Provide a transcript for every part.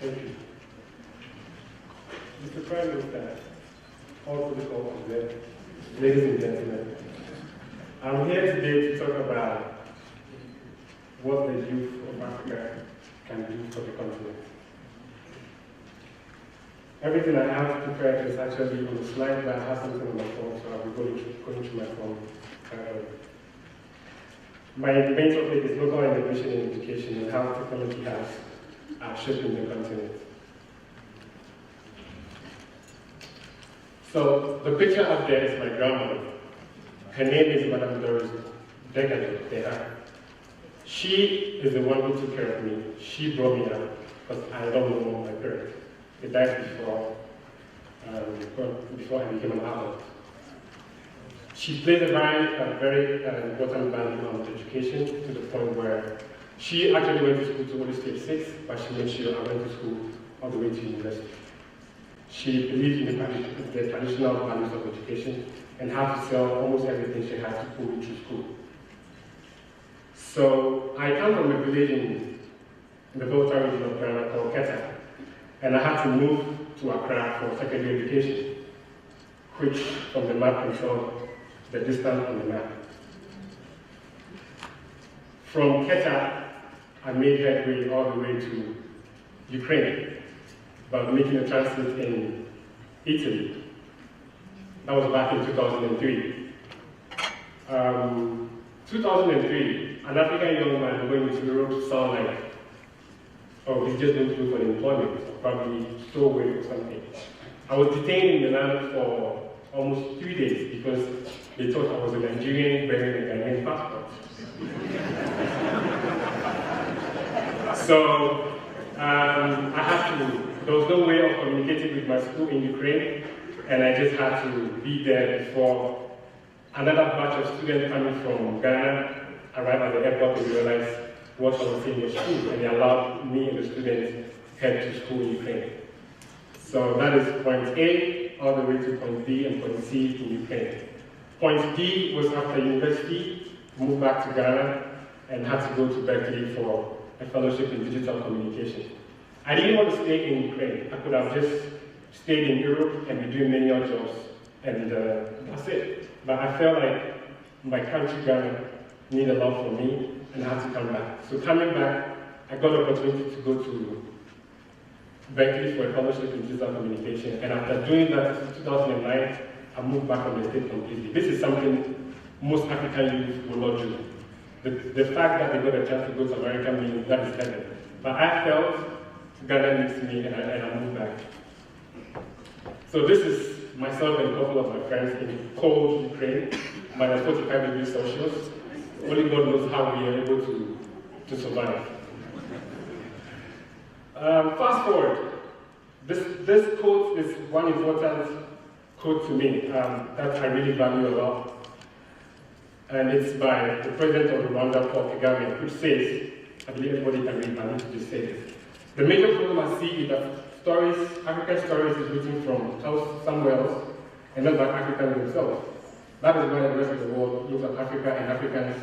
Thank you. Mr. Prime Minister, all political there, ladies and gentlemen, I'm here today to talk about what the youth of Africa can do for the continent. Everything I have prepared is actually on the slide, but I have something on my phone, so I'll be going through my phone. My main topic is local innovation in education and how technology has shaping the continent. So the picture up there is my grandmother. Her name is Madame Degadjor. She is the one who took care of me. She brought me up because I don't know my parents. They died before I became an adult. She played a very important value on education to the point where she actually went to school to only stage 6, but she made sure I went to school all the way to university. She believed in the traditional values of education and had to sell almost everything she had to pull me through school. So I come from a village in the Volta region of Ghana called Keta, and I had to move to Accra for secondary education, which from the map can show the distance on the map. From Keta, I made headway all the way to Ukraine, by making a transit in Italy. That was back in 2003. 2003, an African young man going to Europe sound like, oh, he's just going to look for employment, or probably stowaway or something. I was detained in the land for almost 3 days because they thought I was a Nigerian bearing a Ghanaian passport. So I had to, there was no way of communicating with my school in Ukraine, and I just had to be there before another batch of students coming from Ghana arrived at the airport and realized what I was saying was true, and they allowed me and the students head to school in Ukraine. So that is point A, all the way to point B and point C in Ukraine. Point D was after university, moved back to Ghana, and had to go to Berkeley for a fellowship in digital communication. I didn't want to stay in Ukraine. I could have just stayed in Europe and be doing many other jobs, and that's it. But I felt like my country, Ghana, needed a lot for me, and I had to come back. So coming back, I got the opportunity to go to Berkeley for a fellowship in digital communication, and after doing that in 2009, I moved back on the state completely. This is something most African youth will not do. The fact that they got a chance to go to America means that is heaven. But I felt Ghana needs me, and I moved back. So this is myself and a couple of my friends in cold Ukraine, minus 45 degrees Celsius. Only God knows how we are able to survive. Fast forward. This quote is one important quote to me that I really value a lot. And it's by the president of Rwanda, Paul Kagame, which says, I believe everybody can read, I need to just say this. The major problem I see is that African stories is written from somewhere else, and not by Africans themselves. That is why the rest of the world looks at Africa and Africans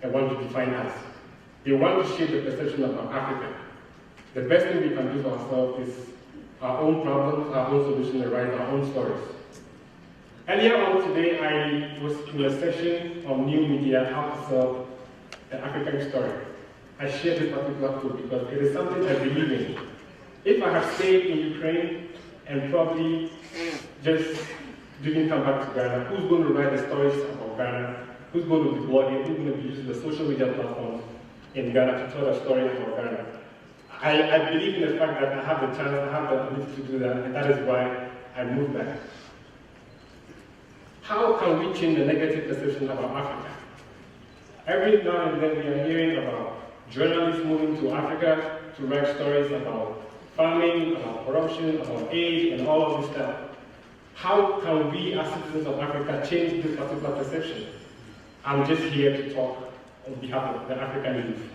and want to define us. They want to shape the perception about Africa. The best thing we can do for ourselves is our own problems, our own solutions, and write our own stories. Earlier on today, I was in a session on new media, how to sell the African story. I shared this particular quote because it is something I believe in. If I had stayed in Ukraine and probably just didn't come back to Ghana, who's going to write the stories about Ghana? Who's going to be blogging? Who's going to be using the social media platforms in Ghana to tell a story about Ghana? I believe in the fact that I have the chance, I have the ability to do that, and that is why I moved back. How can we change the negative perception about Africa? Every now and then we are hearing about journalists moving to Africa to write stories about farming, about corruption, about aid, and all of this stuff. How can we as citizens of Africa change this particular perception? I'm just here to talk on behalf of the African youth.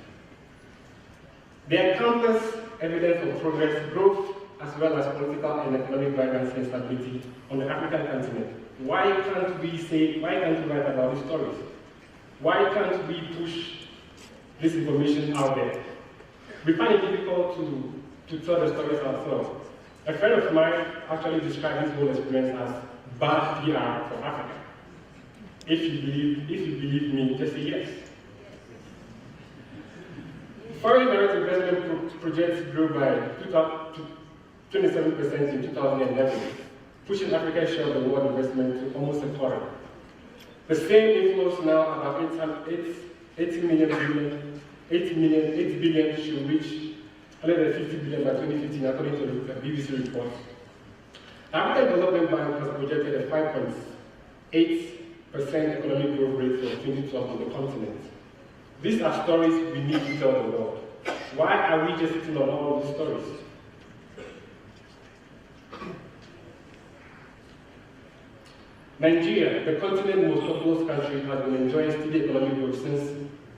There are countless evidence of progress, growth, as well as political and economic violence and stability on the African continent. Why can't we write about these stories? Why can't we push this information out there? We find it difficult to to tell the stories ourselves. A friend of mine actually described his whole experience as bad PR for Africa. If you believe me, just say yes. Foreign direct investment projects grew by 27% in 2011, pushing Africa's share of the world investment to almost a quarter. The same inflows now, about 8 billion should reach 150 billion by 2015, according to the BBC report. The African Development Bank has projected a 5.8% economic growth rate for 2012 on the continent. These are stories we need to tell the world. Why are we just sitting on all of these stories? Nigeria, the continent's most populous country, has been enjoying steady economic growth since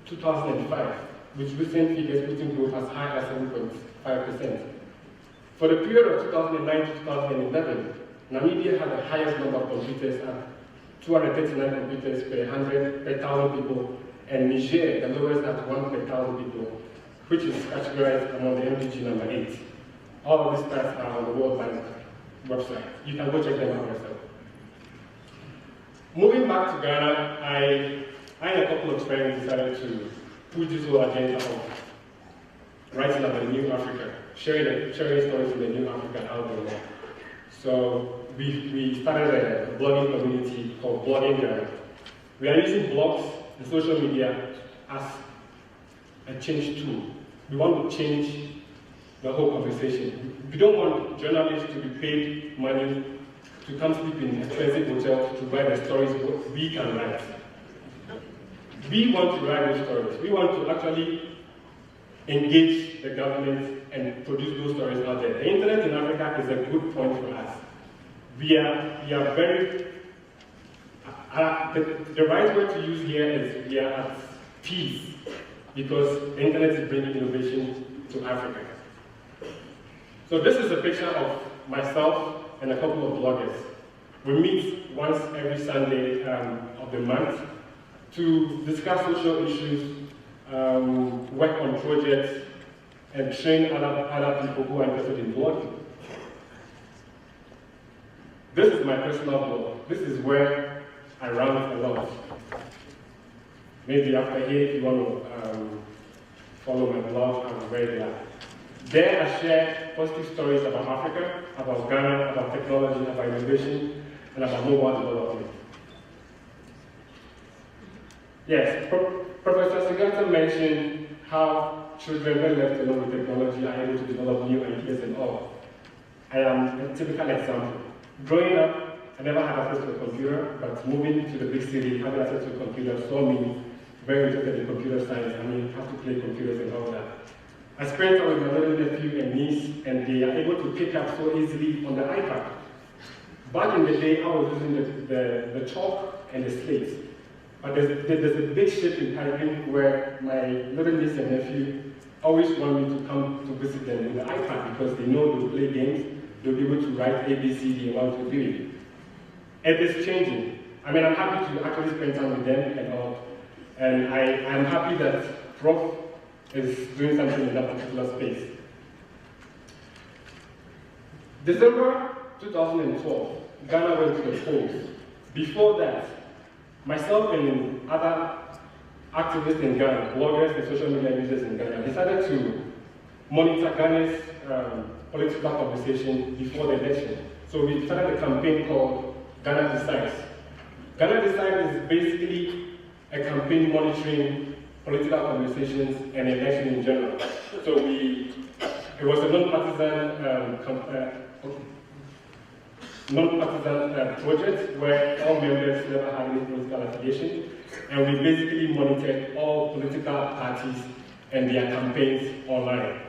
2005, with recent figures putting growth as high as 7.5%. For the period of 2009 to 2011, Namibia had the highest number of computers at 239 computers per 1,000 people, and Niger, the lowest at 1 per 1,000 people, which is categorized among the MDG number 8. All of these stats are on the World Bank website. You can go check them out yourself. Moving back to Ghana, I and a couple of friends decided to push this whole agenda of writing about the new Africa, sharing stories from the new Africa out there. So we started a blogging community called Blogging Ghana. We are using blogs and social media as a change tool. We want to change the whole conversation. We don't want journalists to be paid money to come sleep in expensive hotels to write the stories we can write. We want to write those stories. We want to actually engage the government and produce those stories out there. The internet in Africa is a good point for us. We are very, the right word to use here is we are at peace because the internet is bringing innovation to Africa. So this is a picture of myself and a couple of bloggers. We meet once every Sunday of the month to discuss social issues, work on projects, and train other people who are interested in blogging. This is my personal blog. This is where I rant a lot. Maybe after here, if you want to follow my blog, I'm very glad. There I share positive stories about Africa, about Ghana, about technology, about innovation, and about mobile development. Yes, Professor Sigata mentioned how children, when left alone with technology, are able to develop new ideas and all. I am a typical example. Growing up, I never had access to a computer, but moving to the big city, having access to a computer saw me very interested in computer science. I mean, how to play computers and all that. I spent time with my little nephew and niece, and they are able to pick up so easily on the iPad. Back in the day, I was using the chalk and the slate. But there's a big shift in typing where my little niece and nephew always want me to come to visit them with the iPad because they know they'll play games, they'll be able to write ABCD and want to do it. It is changing. I mean, I'm happy to actually spend time with them and all. And I'm happy that Prof is doing something in that particular space. December 2012, Ghana went to the polls. Before that, myself and other activists in Ghana, bloggers and social media users in Ghana, decided to monitor Ghana's political conversation before the election. So we started a campaign called Ghana Decides. Ghana Decides is basically a campaign monitoring political conversations and election in general. So it was a non-partisan project where all members never had any political affiliation, and we basically monitored all political parties and their campaigns online.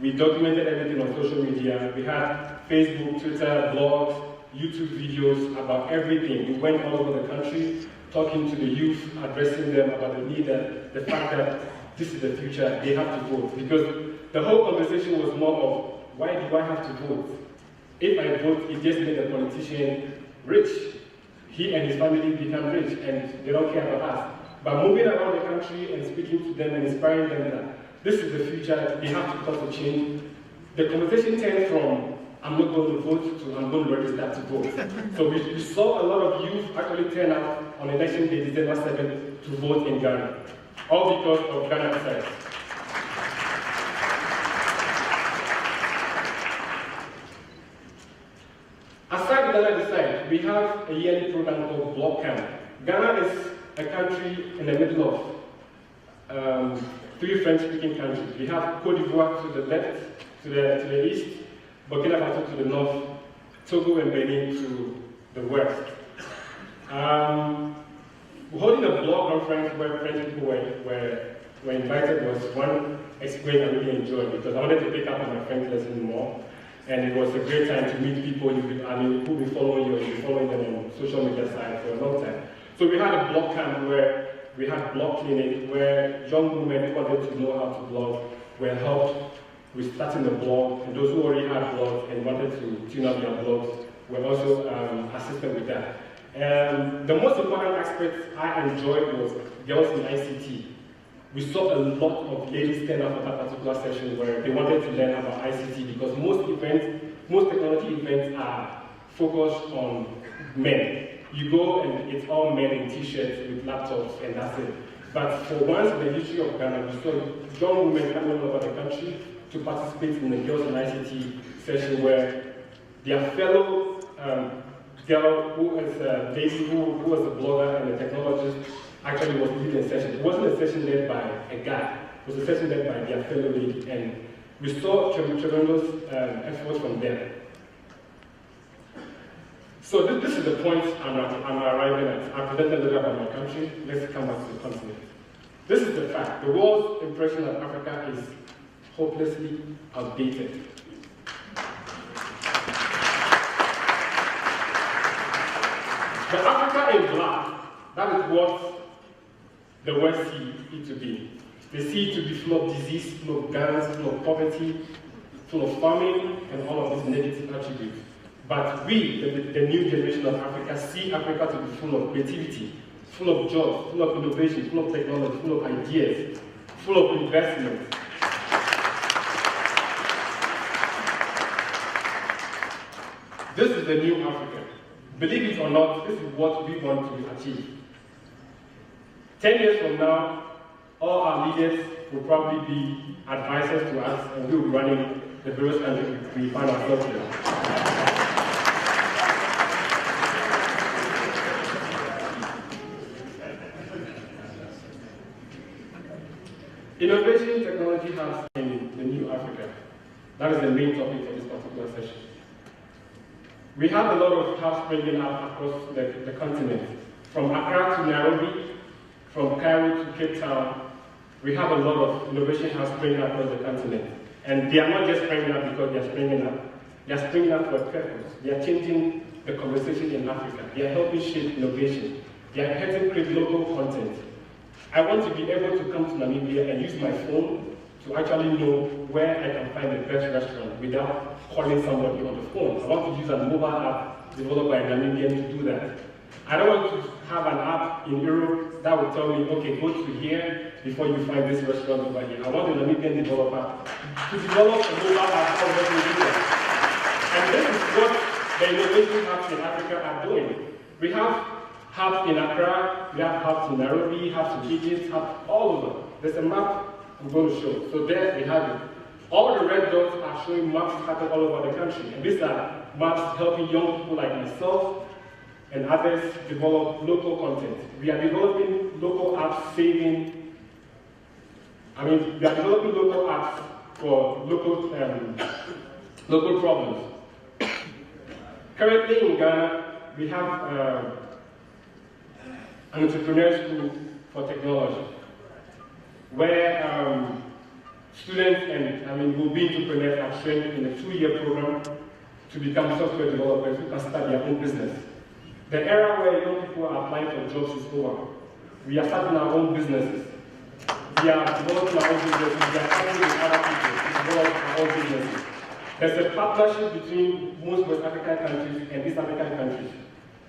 We documented everything on social media. We had Facebook, Twitter, blogs, YouTube videos about everything. We went all over the country talking to the youth, addressing them about the need, the fact that this is the future, they have to vote. Because the whole conversation was more of, why do I have to vote? If I vote, it just made the politician rich. He and his family become rich, and they don't care about us. But moving around the country and speaking to them and inspiring them that this is the future, they have to cause a change, the conversation turned from I'm not going to vote to I'm going to register to vote. So we saw a lot of youth actually turn out on election day, December 7th, to vote in Ghana, all because of Ghana Decides. Aside Ghana Decides, we have a yearly program called Block Camp. Ghana is a country in the middle of 3 French-speaking countries. We have Côte d'Ivoire to the left, to the east, Burkina Faso to the north, Togo and Benin to the west. Holding a blog conference where French people were invited was one experience I really enjoyed because I wanted to pick up on my French lesson more. And it was a great time to meet people who've been following you, you've been following them on social media side for a long time. So we had a blog camp where we had blog clinic where young women who wanted to know how to blog were helped with starting a blog, and those who already had blogs and wanted to tune up their blogs were also assisted with that. The most important aspect I enjoyed was girls in ICT. We saw a lot of ladies stand up at that particular session where they wanted to learn about ICT because most technology events are focused on men. You go and it's all men in t-shirts with laptops and that's it. But for once in the history of Ghana, we saw young women coming all over the country to participate in the Girls in ICT session where their fellow girl who is a lady who was a blogger and a technologist actually was leading a session. It wasn't a session led by a guy, it was a session led by their fellow lady, and we saw tremendous efforts from them. So this is the point I'm arriving at. I've presented a little about my country. Let's come back to the continent. This is the fact. The world's impression of Africa is hopelessly outdated. The Africa in black, that is what the West see it to be. They see it to be full of disease, full of guns, full of poverty, full of famine, and all of these negative attributes. But we, the new generation of Africa, see Africa to be full of creativity, full of jobs, full of innovation, full of technology, full of ideas, full of investment. This is the new Africa. Believe it or not, this is what we want to achieve. 10 years from now, all our leaders will probably be advisors to us and we will be running the various countries we find ourselves in. Innovation technology hubs in the new Africa. That is the main topic for this particular session. We have a lot of hubs springing up across the continent. From Accra to Nairobi, from Cairo to Cape Town, we have a lot of innovation hubs springing up across the continent. And they are not just springing up because they are springing up. They are springing up for a purpose. They are changing the conversation in Africa. They are helping shape innovation. They are helping create local content. I want to be able to come to Namibia and use my phone to actually know where I can find the best restaurant without calling somebody on the phone. I want to use a mobile app developed by a Namibian to do that. I don't want to have an app in Europe that will tell me, okay, go to here before you find this restaurant over here. I want a Namibian developer to develop a mobile app that will do that. And this is what the innovation hubs in Africa are doing. We have hubs in Accra, we have hubs in Nairobi, hubs in Egypt, hubs all over. There's a map I'm going to show. So there we have it. All the red dots are showing maps scattered all over the country. And these are maps helping young people like myself and others develop local content. We are developing local apps we are developing local apps for local problems. Currently in Ghana, we have an entrepreneur school for technology, where students will be entrepreneurs are trained in a 2-year program to become software developers who can start their own business. The era where young people are applying for jobs is over. We are starting our own businesses. We are developing our own businesses. We are partnering with other people to develop our own businesses. There's a partnership between most West African countries and East African countries.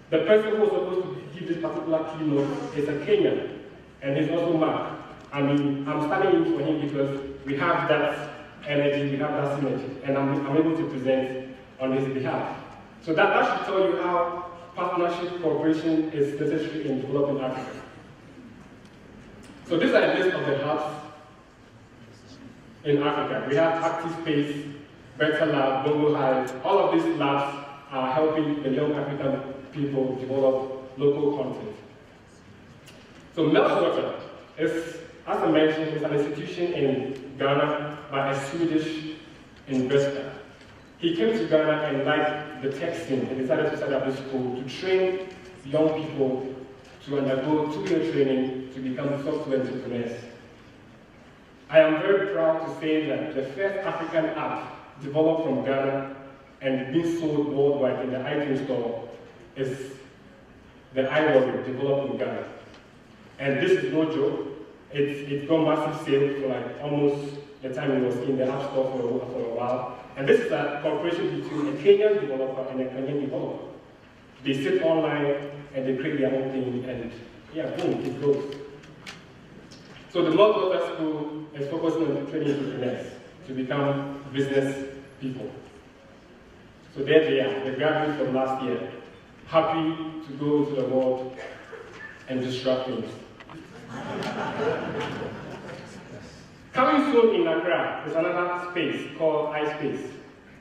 The person who was supposed to give this particular keynote is a Kenyan, and he's also Mark. I'm standing in for him because we have that energy, we have that synergy, and I'm able to present on his behalf. So that should tell you how partnership cooperation is necessary in developing Africa. So these are a list of the hubs in Africa. We have Active Space, Better Lab, Bongo Hive. All of these labs are helping the young African people develop local content. So Meltwater is, as I mentioned, is an institution in Ghana by a Swedish investor. He came to Ghana and liked the tech scene and decided to set up a school to train young people to undergo 2-year training to become software entrepreneurs. I am very proud to say that the first African app developed from Ghana and being sold worldwide in the iTunes store is the iWarrior developed in Ghana. And this is no joke. It's got massive sales for like almost the time it was in the App Store for a while. And this is a cooperation between a Kenyan developer and a Kenyan developer. They sit online and they create their own thing, and yeah, boom, it goes. So the Meltwater School is focusing on training entrepreneurs to become business people. So there they are, they graduated from last year, happy to go into the world and disrupt things. Coming soon in Accra is another space called iSpace.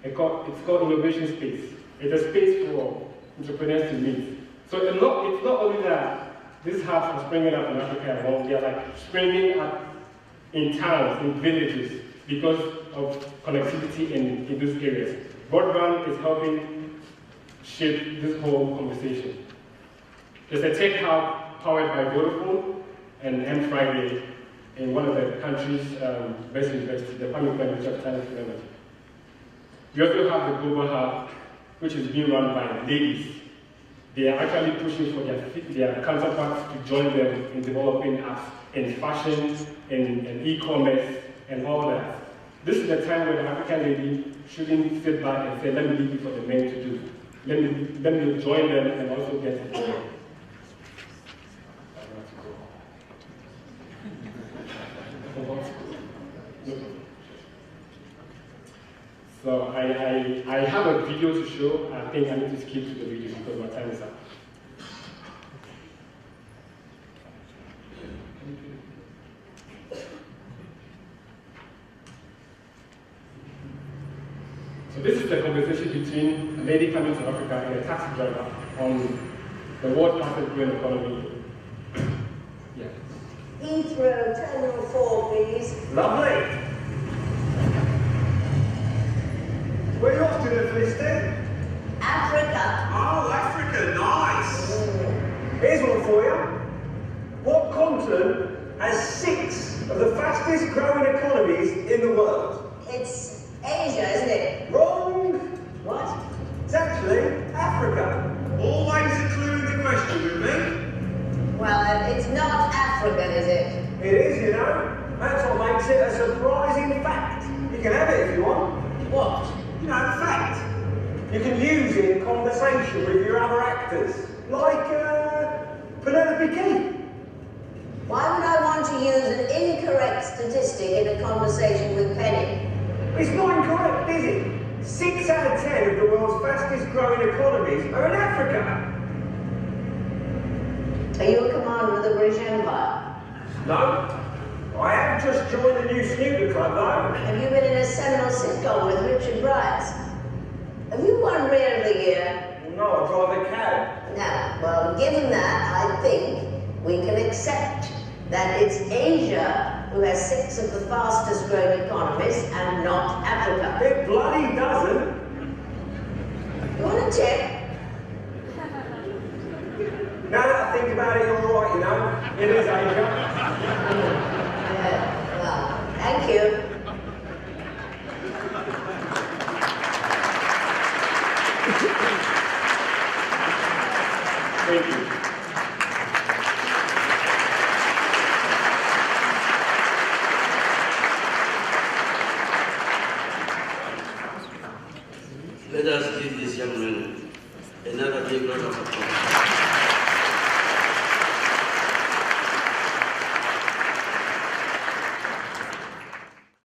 It's called Innovation Space. It's a space for entrepreneurs to meet. So it's not only that these hubs are springing up in Africa alone, they're like springing up in towns, in villages, because of connectivity in those areas. Broadband is helping shape this whole conversation. There's a tech hub powered by Vodafone and M Friday in one of the country's best universities, the Pamukwa University of Science and Technology. We also have the Global Hub, which is being run by ladies. They are actually pushing for their counterparts to join them in developing apps in fashion, in e-commerce, and all that. This is the time where the African lady shouldn't sit back and say, let me leave it for the men to do. Let me join them and also get it. So I have a video to show. I think I need to skip to the video because my time is up. So this is the conversation between a lady coming to Africa and a taxi driver on the world fastest growing economy. Yeah. Heathrow, Terminal 4, please. Lovely. Where are you off to then, Felicity? Africa. Oh, Africa, nice. Here's one for you. What continent has 6 of the fastest growing economies in the world? It's Asia, isn't it? Wrong. What? It's actually Africa. Always a clue in the question with me. Well, it's not African, is it? It is, you know. That's what makes it a surprising fact. You can have it if you want. What? You know, the fact. You can use it in conversation with your other actors, like Penelope Key. Why would I want to use an incorrect statistic in a conversation with Penny? It's not incorrect, is it? 6 out of 10 of the world's fastest growing economies are in Africa. Are you a commander of the British Empire? No. I have just joined the new snooker club, though. Have you been in a seminal sitcom with Richard Bryce? Have you won Rear of the Year? No, I drive a cab. Now, well, given that, I think we can accept that it's Asia who has 6 of the fastest growing economies and not Africa. It bloody doesn't. You want a tip? Now that I think about it, you're all right, you know. It is Asia. Well, thank you. Thank you. Let us give this young man another big round of applause.